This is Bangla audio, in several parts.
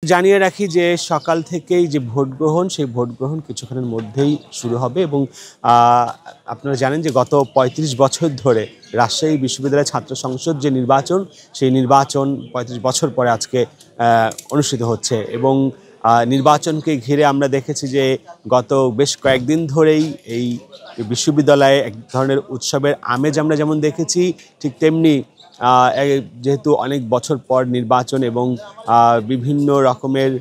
জানিয়ে রাখি যে সকাল থেকেই যে ভোট গ্রহণ সেই ভোট গ্রহণ কিছুক্ষণের মধ্যেই শুরু হবে এবং আপনারা জানেন যে গত ৩৫ বছর ধরে রাজশাহী বিশ্ববিদ্যালয় ছাত্র সংসদ যে নির্বাচন সেই নির্বাচন ৩৫ বছর পরে আজকে অনুষ্ঠিত হচ্ছে এবং নির্বাচনকে ঘিরে আমরা দেখেছি যে গত বেশ কয়েকদিন ধরেই এই বিশ্ববিদ্যালয়ে এক ধরনের উৎসবের আমেজ আমরা যেমন দেখেছি ঠিক তেমনি যেহেতু অনেক বছর পর নির্বাচন এবং বিভিন্ন রকমের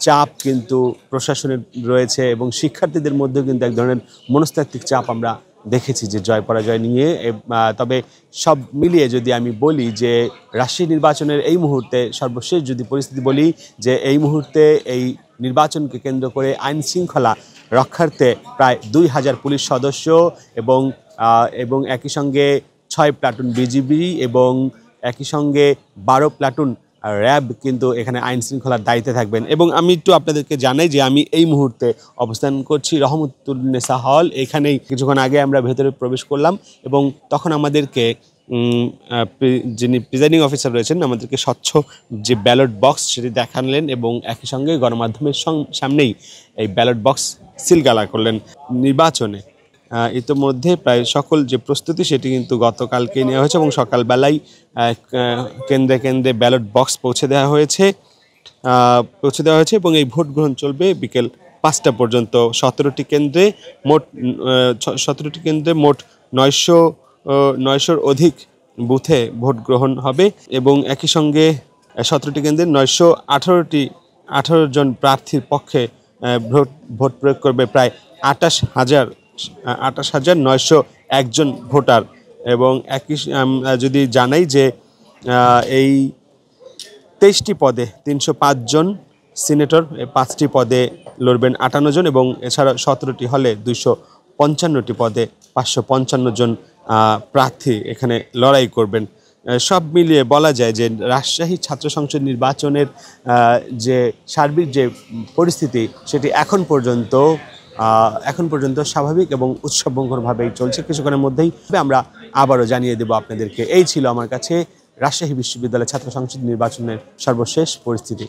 চাপ কিন্তু প্রশাসনের রয়েছে এবং শিক্ষার্থীদের মধ্যেও কিন্তু এক ধরনের মনস্তাত্ত্বিক চাপ আমরা দেখেছি যে জয় পরাজয় নিয়ে। তবে সব মিলিয়ে যদি আমি বলি যে রাজশাহী নির্বাচনের এই মুহূর্তে সর্বশেষ যদি পরিস্থিতি বলি যে এই মুহূর্তে এই নির্বাচনকে কেন্দ্র করে আইন শৃঙ্খলা রক্ষার্থে প্রায় ২,০০০ পুলিশ সদস্য এবং একই সঙ্গে ৬ প্লাটুন বিজিবি এবং একই সঙ্গে ১২ প্লাটুন র্যাব কিন্তু এখানে আইন শৃঙ্খলার দায়িত্বে থাকবেন। এবং আমি একটু আপনাদেরকে জানাই যে আমি এই মুহূর্তে অবস্থান করছি রহমতুন্নেসা হল। এখানেই কিছুক্ষণ আগে আমরা ভেতরে প্রবেশ করলাম এবং তখন আমাদেরকে যিনি প্রিজাইডিং অফিসার রয়েছেন আমাদেরকে স্বচ্ছ যে ব্যালট বক্স সেটি দেখালেন এবং একই সঙ্গে গণমাধ্যমের সামনেই এই ব্যালট বক্স সিলগালা করলেন। নির্বাচনে ইতিমধ্যে প্রায় সকল যে প্রস্তুতি সেটি কিন্তু গতকালকে নেওয়া হয়েছে এবং সকালবেলায় কেন্দ্রে কেন্দ্রে ব্যালট বক্স পৌঁছে দেওয়া হয়েছে এবং এই ভোট গ্রহণ চলবে বিকেল ৫টা পর্যন্ত। ১৭টি কেন্দ্রে মোট ৯০০-র অধিক বুথে ভোট গ্রহণ হবে এবং একই সঙ্গে ১৭টি কেন্দ্রে ৯১৮ জন প্রার্থীর পক্ষে ভোট প্রয়োগ করবে প্রায় ২৮,৯০১ জন ভোটার। এবং একই যদি জানাই যে এই ২৩টি পদে ৩০৫ জন সিনেটর, ৫টি পদে লড়বেন ৫৮ জন এবং এছাড়া ১৭টি হলে ২৫৫টি পদে ৫৫৫ জন প্রার্থী এখানে লড়াই করবেন। সব মিলিয়ে বলা যায় যে রাজশাহী ছাত্র সংসদ নির্বাচনের যে সার্বিক যে পরিস্থিতি সেটি এখন পর্যন্ত স্বাভাবিক এবং উৎসবমুখরভাবেই চলছে। কিছুক্ষণের মধ্যেই আমরা আবারও জানিয়ে দেব আপনাদেরকে। এই ছিল আমার কাছে রাজশাহী বিশ্ববিদ্যালয় ছাত্র সংসদ নির্বাচনের সর্বশেষ পরিস্থিতি।